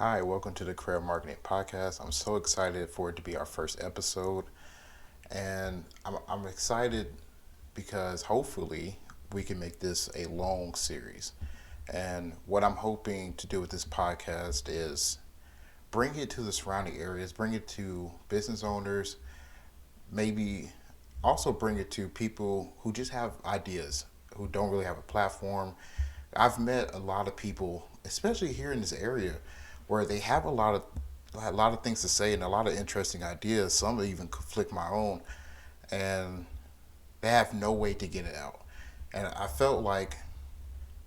Hi, welcome to the Creare Marketing Podcast. I'm so excited for it to be our first episode. And I'm excited because hopefully we can make this a long series. And what I'm hoping to do with this podcast is bring it to the surrounding areas, bring it to business owners, maybe also bring it to people who just have ideas, who don't really have a platform. I've met a lot of people, especially here in this area, where they have a lot of things to say and a lot of interesting ideas. Some even conflict my own, and they have no way to get it out. And I felt like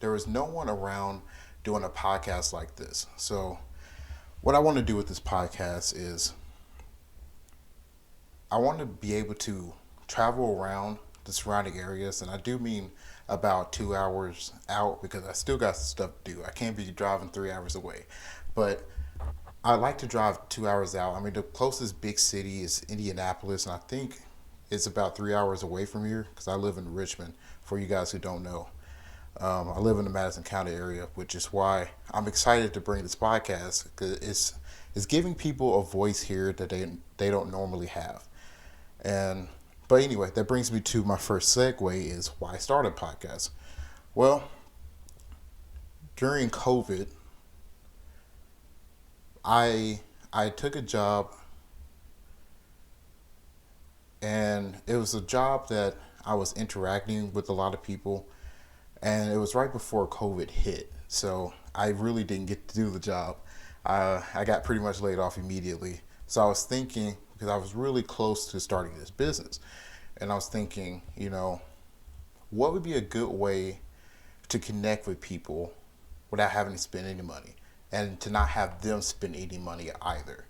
there was no one around doing a podcast like this. So what I want to do with this podcast is I want to be able to travel around the surrounding areas, and I do mean about 2 hours out because I still got stuff to do. I can't be driving 3 hours away, but I like to drive 2 hours out. I mean, the closest big city is Indianapolis, and I think it's about 3 hours away from here because I live in Richmond. For you guys who don't know, I live in the Madison County area, which is why I'm excited to bring this podcast because it's giving people a voice here that they don't normally have. And but anyway, that brings me to my first segue is why I started a podcast. Well, during COVID, I took a job, and it was a job that I was interacting with a lot of people, and it was right before COVID hit. So I really didn't get to do the job. I got pretty much laid off immediately. So I was thinking, because I was really close to starting this business, and I was thinking, what would be a good way to connect with people without having to spend any money and to not have them spend any money either.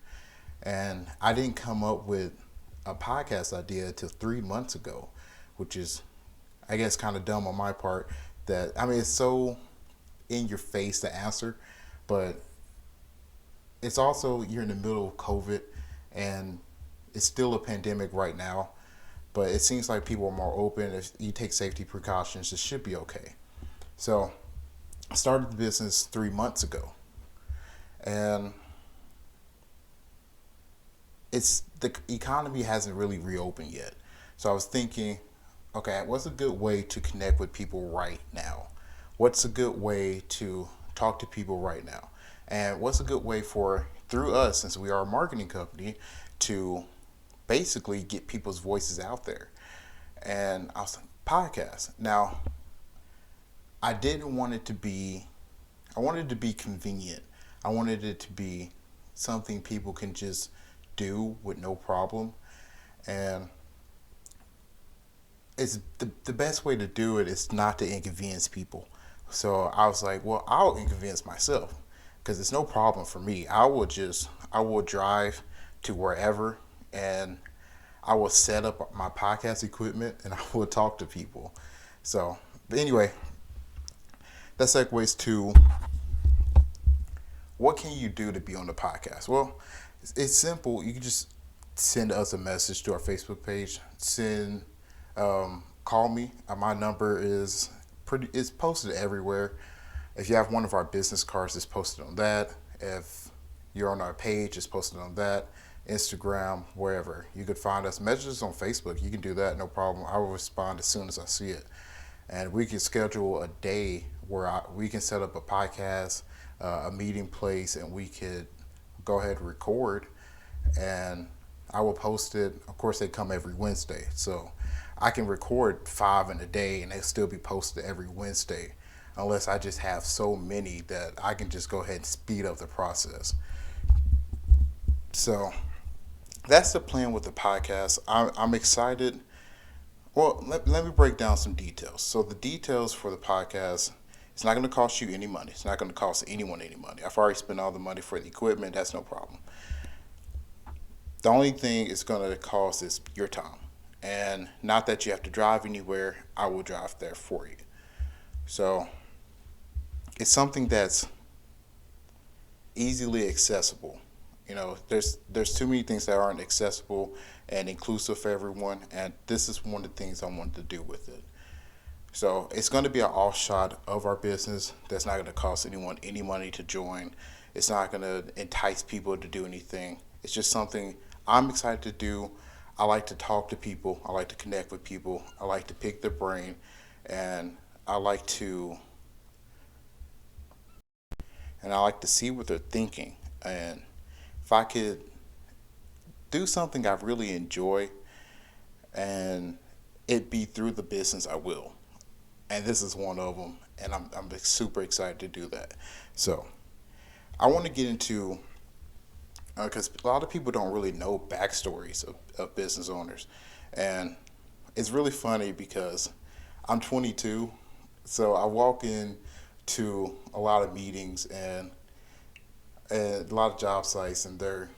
And I didn't come up with a podcast idea till 3 months ago, which is, I guess, kind of dumb on my part. That I mean, it's so in your face the answer, but it's also you're in the middle of COVID, and it's still a pandemic right now. But it seems like people are more open. If you take safety precautions, it should be okay. So I started the business 3 months ago, and it's the economy hasn't really reopened yet. So I was thinking, okay, what's a good way to connect with people right now? What's a good way to talk to people right now? And what's a good way for through us, since we are a marketing company, to basically get people's voices out there? And I was like, podcast. Now, I didn't want it to be I wanted it to be convenient. I wanted it to be something people can just do with no problem. And it's the best way to do it is not to inconvenience people. So I was like, well, I'll inconvenience myself because it's no problem for me. I will drive to wherever, and I will set up my podcast equipment and I will talk to people. So, but anyway, that segues to what can you do to be on the podcast? Well, it's simple. You can just send us a message to our Facebook page. Call me. My number is it's posted everywhere. If you have one of our business cards, it's posted on that. If you're on our page, it's posted on that. Instagram, wherever you could find us. Messages on Facebook, you can do that, no problem. I will respond as soon as I see it, and we can schedule a day where we can set up a podcast, a meeting place, and we could go ahead and record, and I will post it. Of course, they come every Wednesday, so I can record 5 in a day, and they'll still be posted every Wednesday, unless I just have so many that I can just go ahead and speed up the process. So that's the plan with the podcast. I'm excited. Well, let me break down some details. So the details for the podcast, it's not going to cost you any money. It's not going to cost anyone any money. I've already spent all the money for the equipment. That's no problem. The only thing it's going to cost is your time. And not that you have to drive anywhere. I will drive there for you. So it's something that's easily accessible. There's too many things that aren't accessible and inclusive for everyone, and this is one of the things I wanted to do with it. So it's going to be an offshot of our business that's not going to cost anyone any money to join. It's not going to entice people to do anything. It's just something I'm excited to do. I like to talk to people. I like to connect with people. I like to pick their brain, and I like to I like to see what they're thinking. And if I could do something I really enjoy and it be through the business, I will. And this is one of them. And I'm super excited to do that. So I want to get into, because a lot of people don't really know backstories of business owners. And it's really funny because I'm 22. So I walk in to a lot of meetings and a lot of job sites, and they're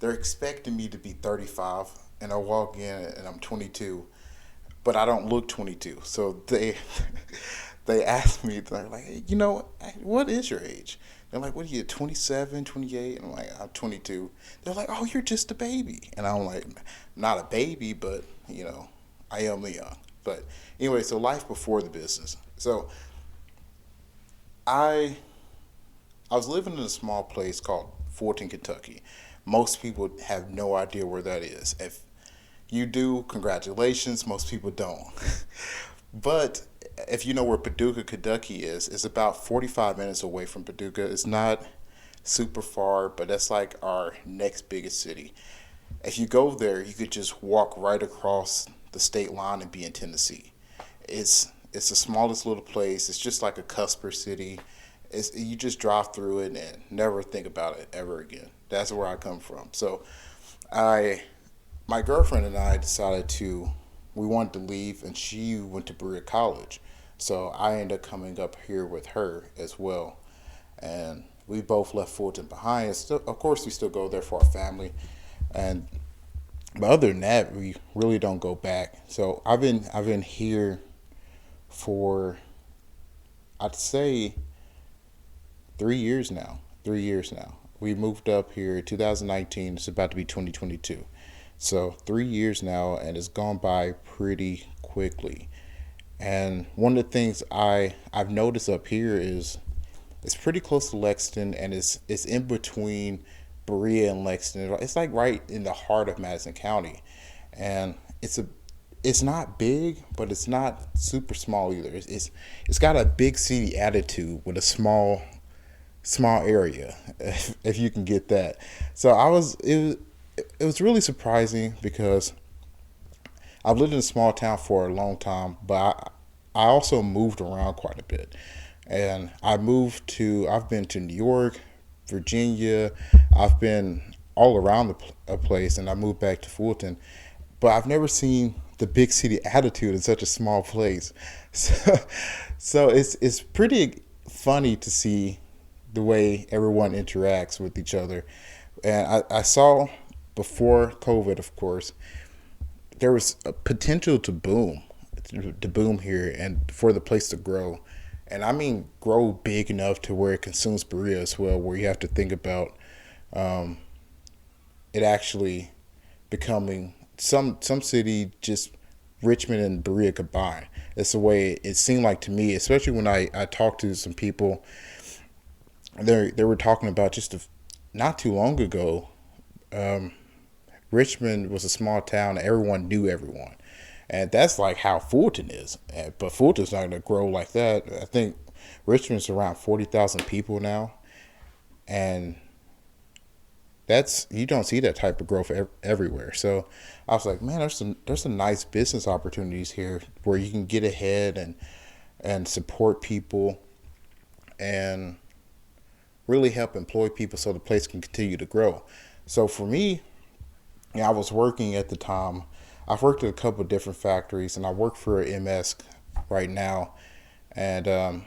expecting me to be 35, and I walk in and I'm 22, but I don't look 22. So they they ask me, they're like, hey, what is your age? They're like, what are you, 27, 28? And I'm like, I'm 22. They're like, oh, you're just a baby. And I'm like, not a baby, but, I am young. But anyway, so life before the business. So I I was living in a small place called Fulton, Kentucky. Most people have no idea where that is. If you do, congratulations. Most people don't. But if you know where Paducah, Kentucky is, it's about 45 minutes away from Paducah. It's not super far, but that's like our next biggest city. If you go there, you could just walk right across the state line and be in Tennessee. It's the smallest little place. It's just like a cusper city. You just drive through it and never think about it ever again. That's where I come from. So I my girlfriend and I decided to we wanted to leave, and she went to Berea College. So I ended up coming up here with her as well, and we both left Fulton behind. And still, of course, we still go there for our family, and but other than that, we really don't go back. So I've been here for, I'd say, 3 years now. 3 years now. We moved up here in 2019. It's about to be 2022. So 3 years now, and it's gone by pretty quickly. And one of the things I've noticed up here is it's pretty close to Lexington, and it's in between Berea and Lexington. It's like right in the heart of Madison County, and it's not big, but it's not super small either. It's got a big city attitude with a small area, if you can get that. So it was really surprising because I've lived in a small town for a long time, but I also moved around quite a bit. And I've been to New York, Virginia, I've been all around a place, and I moved back to Fulton. But I've never seen the big city attitude in such a small place. So, so it's pretty funny to see the way everyone interacts with each other. And I saw before COVID, of course, there was a potential to boom here and for the place to grow. And I mean grow big enough to where it consumes Berea as well, where you have to think about um, it actually becoming some city, just Richmond and Berea combined. That's the way it seemed like to me, especially when I talked to some people. They were talking about not too long ago. Um, Richmond was a small town. Everyone knew everyone, and that's like how Fulton is. But Fulton's not going to grow like that. I think Richmond's around 40,000 people now, and that's you don't see that type of growth everywhere. So I was like, man, there's some nice business opportunities here where you can get ahead and support people and really help employ people so the place can continue to grow. So for me, I was working at the time. I've worked at a couple of different factories, and I work for a MS right now. And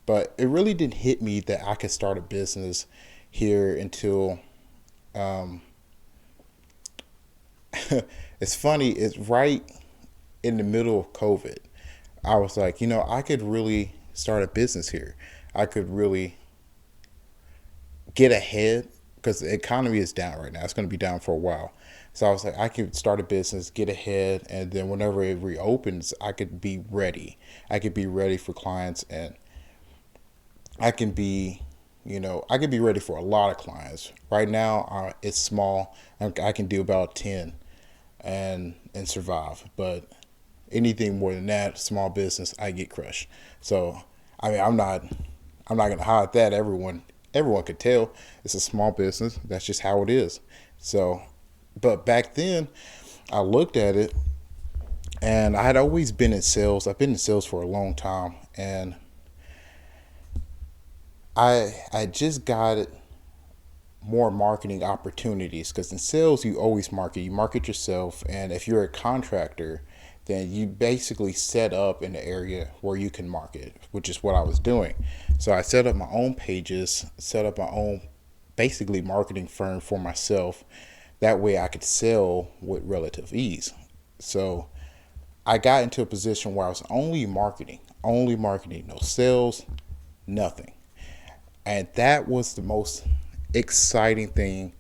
but it really didn't hit me that I could start a business here until um, it's funny. It's right in the middle of COVID. I was like, I could really start a business here. I could really get ahead because the economy is down right now. It's going to be down for a while. So I was like, I could start a business, get ahead, and then whenever it reopens, I could be ready. I could be ready for clients, and I can be, I could be ready for a lot of clients. Right now, it's small. I can do about 10 and survive. But anything more than that, small business, I get crushed. So, I mean, I'm not gonna hide that. Everyone could tell it's a small business. That's just how it is. So, but back then, I looked at it, and I had always been in sales. I've been in sales for a long time, and I just got more marketing opportunities because in sales you always market. You market yourself, and if you're a contractor, then you basically set up in the area where you can market, which is what I was doing. So I set up my own pages, set up my own basically marketing firm for myself. That way I could sell with relative ease. So I got into a position where I was only marketing, no sales, nothing. And that was the most exciting thing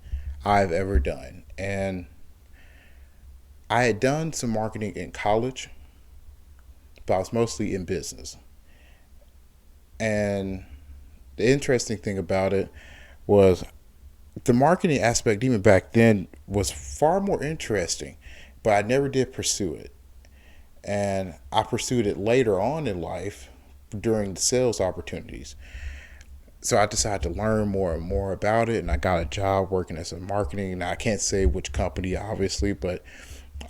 I've ever done. And I had done some marketing in college, but I was mostly in business. And the interesting thing about it was the marketing aspect, even back then, was far more interesting, but I never did pursue it. And I pursued it later on in life during the sales opportunities. So I decided to learn more and more about it, and I got a job working as a marketing. And I can't say which company, obviously, but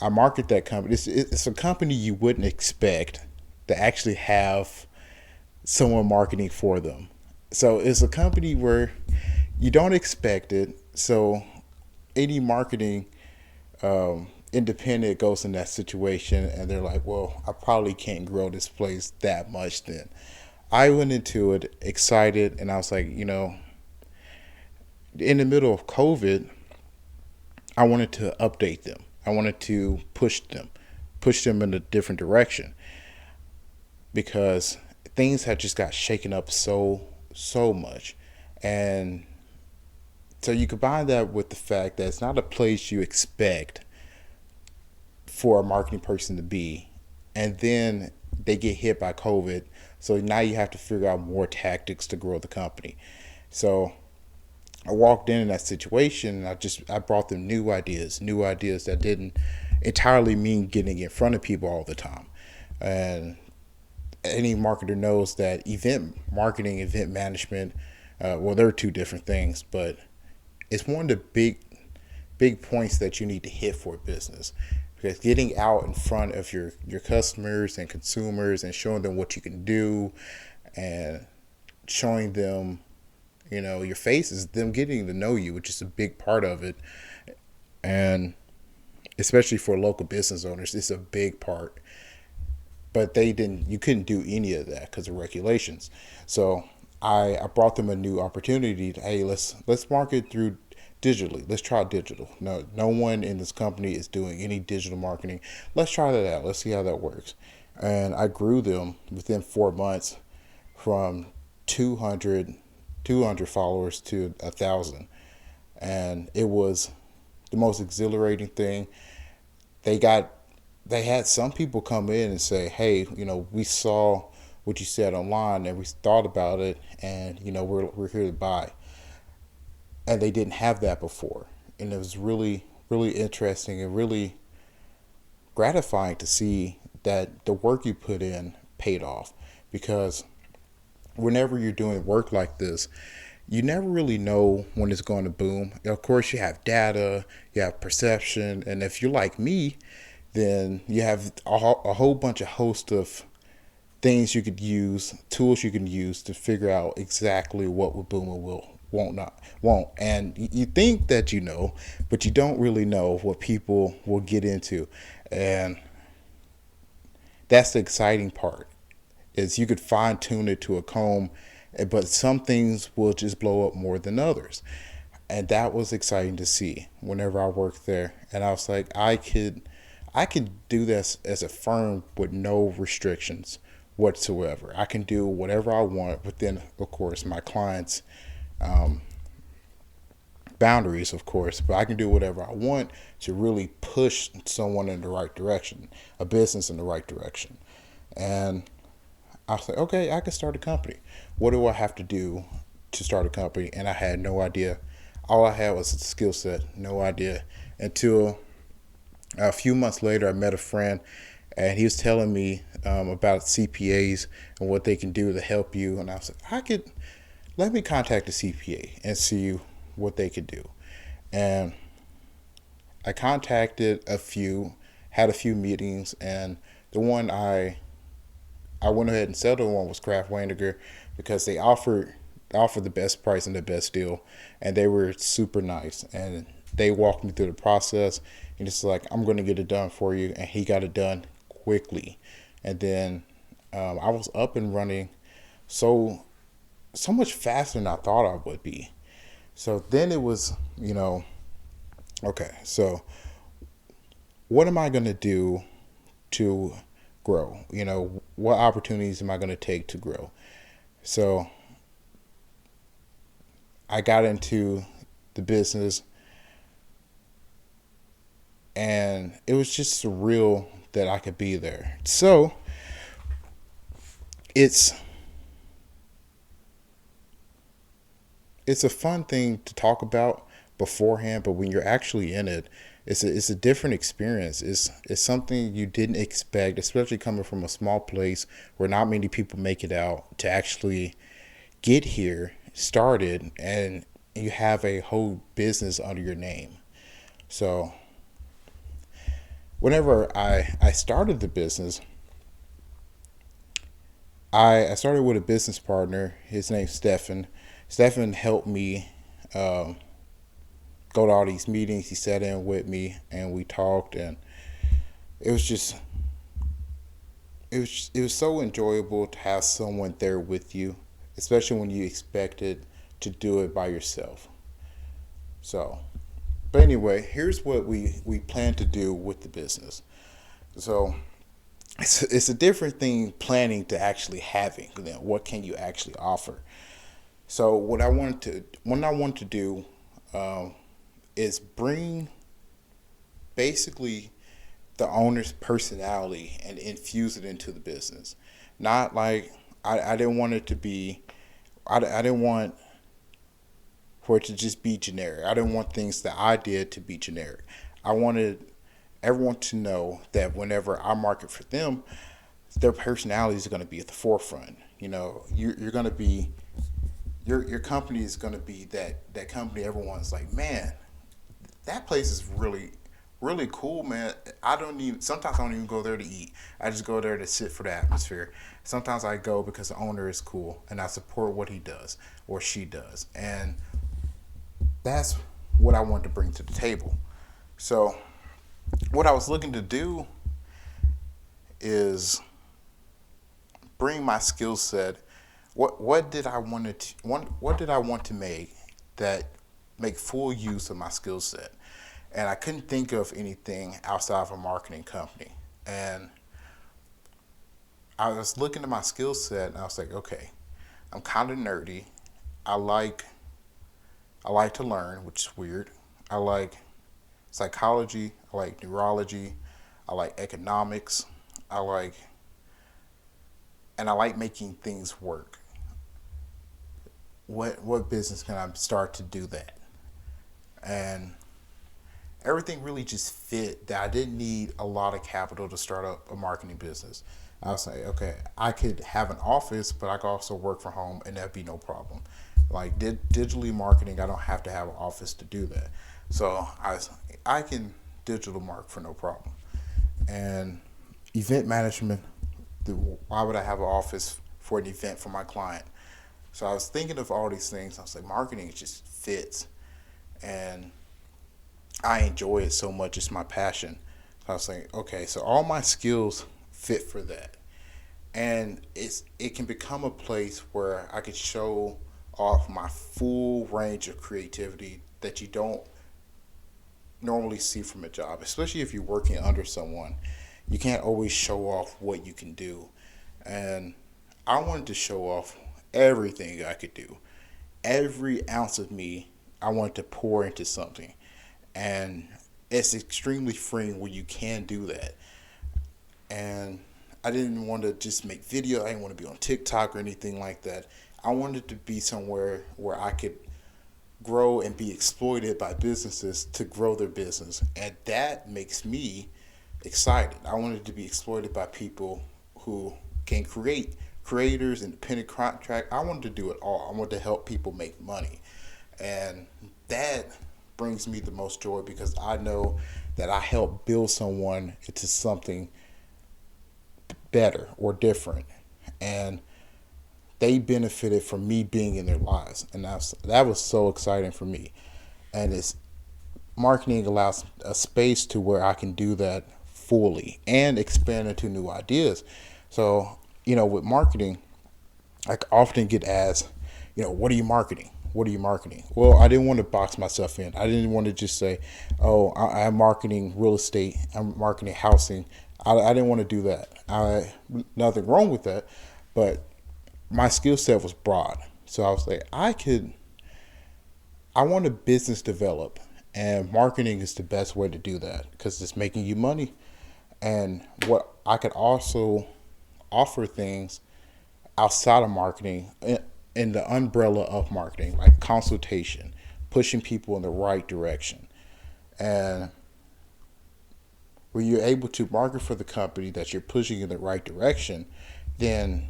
I market that company. It's a company you wouldn't expect to actually have someone marketing for them. So it's a company where you don't expect it. So any marketing independent goes in that situation, and they're like, well, I probably can't grow this place that much then. I went into it excited, and I was like, in the middle of COVID, I wanted to update them. I wanted to push them in a different direction because things had just got shaken up so much. And so you combine that with the fact that it's not a place you expect for a marketing person to be, and then they get hit by COVID. So now you have to figure out more tactics to grow the company. So I walked in that situation, and I brought them new ideas that didn't entirely mean getting in front of people all the time. And any marketer knows that event marketing, event management, well, they're two different things, but it's one of the big points that you need to hit for a business. Because getting out in front of your customers and consumers and showing them what you can do and showing them, your faces, them getting to know you, which is a big part of it. And especially for local business owners, it's a big part. But you couldn't do any of that because of regulations. So I brought them a new opportunity to, hey, let's market through digitally. Let's try digital. No one in this company is doing any digital marketing. Let's try that out. Let's see how that works. And I grew them within 4 months from 200 followers to 1,000. And it was the most exhilarating thing. They had some people come in and say, hey, we saw what you said online and we thought about it, and we're here to buy. And they didn't have that before. And it was really, really interesting and really gratifying to see that the work you put in paid off. Because whenever you're doing work like this, you never really know when it's going to boom. Of course, you have data, you have perception, and if you're like me, then you have a whole bunch of host of things you could use, tools you can use to figure out exactly what will boom and won't. And you think that but you don't really know what people will get into. And that's the exciting part, is you could fine tune it to a comb, but some things will just blow up more than others. And that was exciting to see whenever I worked there. And I was like, I could do this as a firm with no restrictions whatsoever. I can do whatever I want within, of course, my clients' boundaries, of course, but I can do whatever I want to really push someone in the right direction, a business in the right direction. And I was like, okay, I can start a company. What do I have to do to start a company, and I had no idea. All I had was a skill set, no idea. Until a few months later, I met a friend, and he was telling me about CPAs and what they can do to help you. And I was like, let me contact a CPA and see what they could do. And I contacted a few, had a few meetings, and the one I went ahead and settled on was Kraft Weiniger because they offered the best price and the best deal, and they were super nice, and they walked me through the process, and it's like, I'm going to get it done for you, and he got it done quickly, and then I was up and running so so much faster than I thought I would be. So then it was, okay, so what am I going to do to grow? What opportunities am I going to take to grow? So I got into the business, and it was just surreal that I could be there. So it's it's a fun thing to talk about beforehand, but when you're actually in it, it's a different experience. It's something you didn't expect, especially coming from a small place where not many people make it out to actually get here started, and you have a whole business under your name. So whenever I started the business, I started with a business partner. His name's Stefan. Stefan helped me go to all these meetings. He sat in with me and we talked, and it was just it was so enjoyable to have someone there with you, especially when you expected to do it by yourself. So, but anyway, here's what we plan to do with the business. So it's a different thing planning to actually having. Then what can you actually offer? So what I want to do um, is bring basically the owner's personality and infuse it into the business. Not like I didn't want it to be. I didn't want for it to just be generic. I didn't want things that I did to be generic. I wanted everyone to know that whenever I market for them, their personality is going to be at the forefront. You're going to be your company is going to be that company. Everyone's like, man, that place is really cool, man. I don't even sometimes I don't even go there to eat. I just go there to sit for the atmosphere. Sometimes I go because the owner is cool and I support what he does or she does, and that's what I want to bring to the table. So what I was looking to do is bring my skill set. What did I want to what did I want to that make full use of my skill set? And I couldn't think of anything outside of a marketing company. And I was looking at my skill set, and I was like, okay, I'm kind of nerdy. I like I like to learn, which is weird. I like psychology. I like neurology. I like economics. I like and I like making things work. What business can I start to do that? And everything really just fit that I didn't need a lot of capital to start up a marketing business. I was like, okay, I could have an office, but I could also work from home, and that'd be no problem. Like digitally marketing, I don't have to have an office to do that. So I can digital mark for no problem. And event management, why would I have an office for an event for my client? So I was thinking of all these things. I was like, marketing just fits, and I enjoy it so much. It's my passion. So I was like, okay, so all my skills fit for that, and it can become a place where I could show off my full range of creativity that you don't normally see from a job, especially if you're working under someone. You can't always show off what you can do, and I wanted to show off everything I could do. Every ounce of me, I wanted to pour into something, and it's extremely freeing when you can do that. And I didn't want to just make video. I didn't want to be on TikTok or anything like that. I wanted to be somewhere where I could grow and be exploited by businesses to grow their business. And that makes me excited. I wanted to be exploited by people who can create, creators, independent contract. I wanted to do it all. I wanted to help people make money. And that brings me the most joy because I know that I help build someone into something better or different. And they benefited from me being in their lives. And that was so exciting for me. And it's marketing allows a space to where I can do that fully and expand into new ideas. So, with marketing, I often get asked, what are you marketing? What are you marketing? Well, I didn't want to box myself in. I didn't want to just say, oh, I'm marketing real estate, I'm marketing housing. I didn't want to do that. Nothing wrong with that, but my skill set was broad. So I was like, I want to business develop, and marketing is the best way to do that because it's making you money. And what I could also offer things outside of marketing in the umbrella of marketing, like consultation, pushing people in the right direction. And when you're able to market for the company that you're pushing in the right direction, then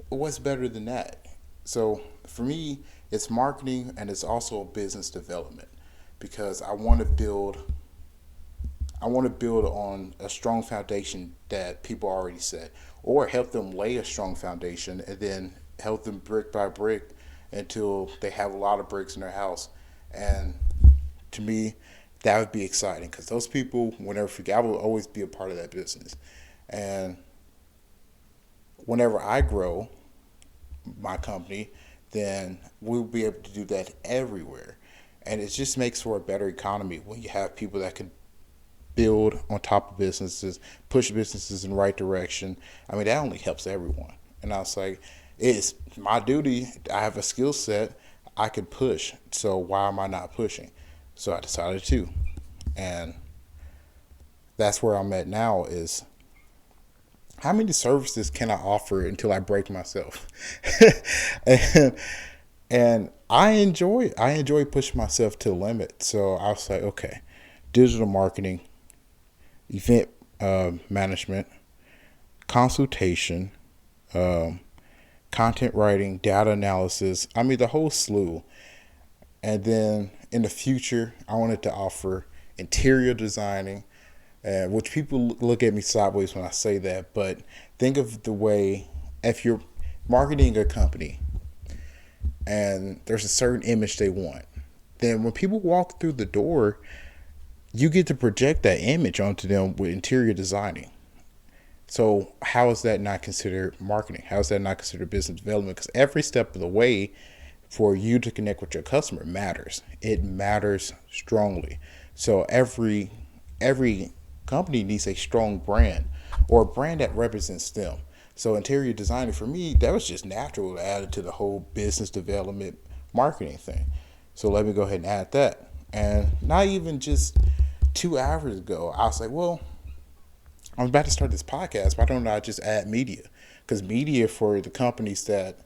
what's better than that? So for me, it's marketing and it's also business development because I want to build on a strong foundation that people already set, or help them lay a strong foundation and then help them brick by brick until they have a lot of bricks in their house. And to me, that would be exciting because those people will never forget. I will always be a part of that business. And whenever I grow my company, then we'll be able to do that everywhere. And it just makes for a better economy when you have people that can build on top of businesses, push businesses in the right direction. I mean, that only helps everyone. And I was like, it's my duty. I have a skill set I could push. So why am I not pushing? So I decided to. And that's where I'm at now is how many services can I offer until I break myself? and and I enjoy pushing myself to the limit. So I was like, okay, digital marketing, event management, consultation, um, content writing, data analysis. I mean, the whole slew. And then in the future, I wanted to offer interior designing, which people look at me sideways when I say that. But think of the way if you're marketing a company and there's a certain image they want, then when people walk through the door, you get to project that image onto them with interior designing. So how is that not considered marketing? How is that not considered business development? Because every step of the way for you to connect with your customer matters. It matters strongly. So every company needs a strong brand or a brand that represents them. So interior designing for me, that was just natural to add it to the whole business development marketing thing. So let me go ahead and add that. And not even just 2 hours ago, I was like, well, I'm about to start this podcast. Why don't I just add media? Because media for the companies that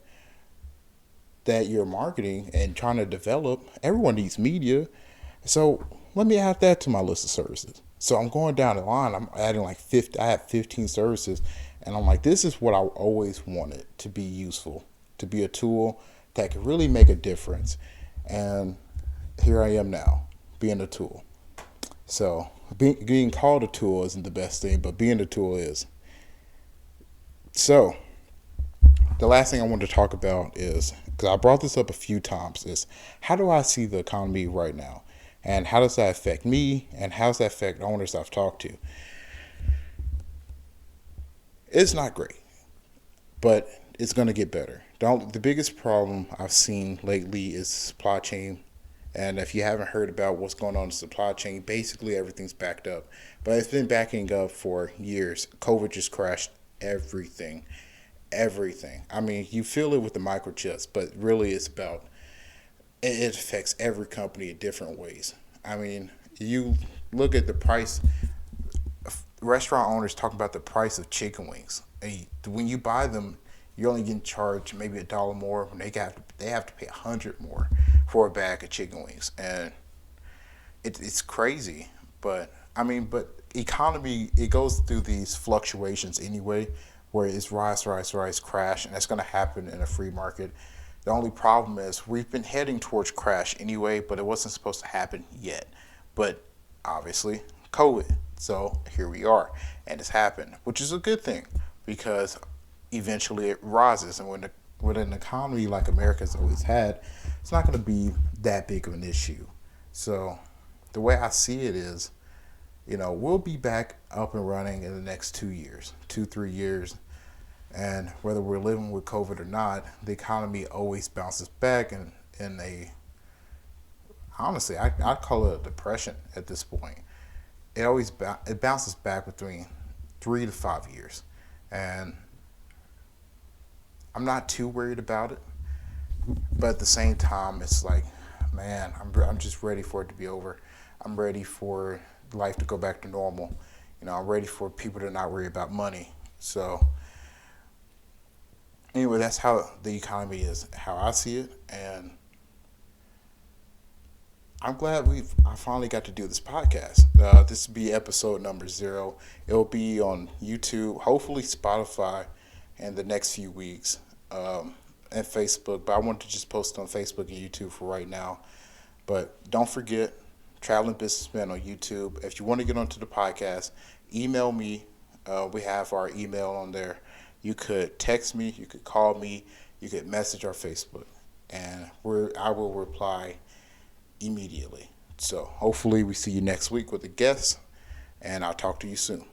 you're marketing and trying to develop, everyone needs media. So let me add that to my list of services. So I'm going down the line. I'm adding like 50. I have 15 services, and I'm like, this is what I always wanted to be useful, to be a tool that could really make a difference. And here I am now, being a tool. So being called a tool isn't the best thing, but being a tool is. So the last thing I want to talk about is, because I brought this up a few times, is how do I see the economy right now? And how does that affect me? And how does that affect owners I've talked to? It's not great, but it's going to get better. The biggest problem I've seen lately is supply chain. And if you haven't heard about what's going on in the supply chain, basically everything's backed up. But it's been backing up for years. COVID just crashed everything. Everything. I mean, you feel it with the microchips, but really it affects every company in different ways. I mean, you look at the price. Restaurant owners talk about the price of chicken wings. And when you buy them, you're only getting charged maybe $1 more when they have to pay 100 more for a bag of chicken wings, and it's crazy. But I mean, but economy, it goes through these fluctuations anyway, where it's rise, crash, and that's going to happen in a free market. The only problem is we've been heading towards crash anyway, but it wasn't supposed to happen yet. But obviously, COVID. So here we are, and it's happened, which is a good thing because eventually it rises. And with an economy like America's always had, it's not going to be that big of an issue. So the way I see it is, we'll be back up and running in the next 2 years, 3 years. And whether we're living with COVID or not, the economy always bounces back in a, honestly, I call it a depression at this point. It bounces back between 3 to 5 years. And I'm not too worried about it. But at the same time, it's like, man, I'm just ready for it to be over. I'm ready for life to go back to normal. I'm ready for people to not worry about money. So anyway, that's how the economy is, how I see it, and I'm glad I finally got to do this podcast. This will be episode number 0. It will be on YouTube, hopefully Spotify, in the next few weeks, and Facebook. But I want to just post on Facebook and YouTube for right now. But don't forget, Traveling Businessman on YouTube. If you want to get onto the podcast, email me. We have our email on there. You could text me, you could call me, you could message our Facebook, and I will reply immediately. So hopefully we see you next week with a guest, and I'll talk to you soon.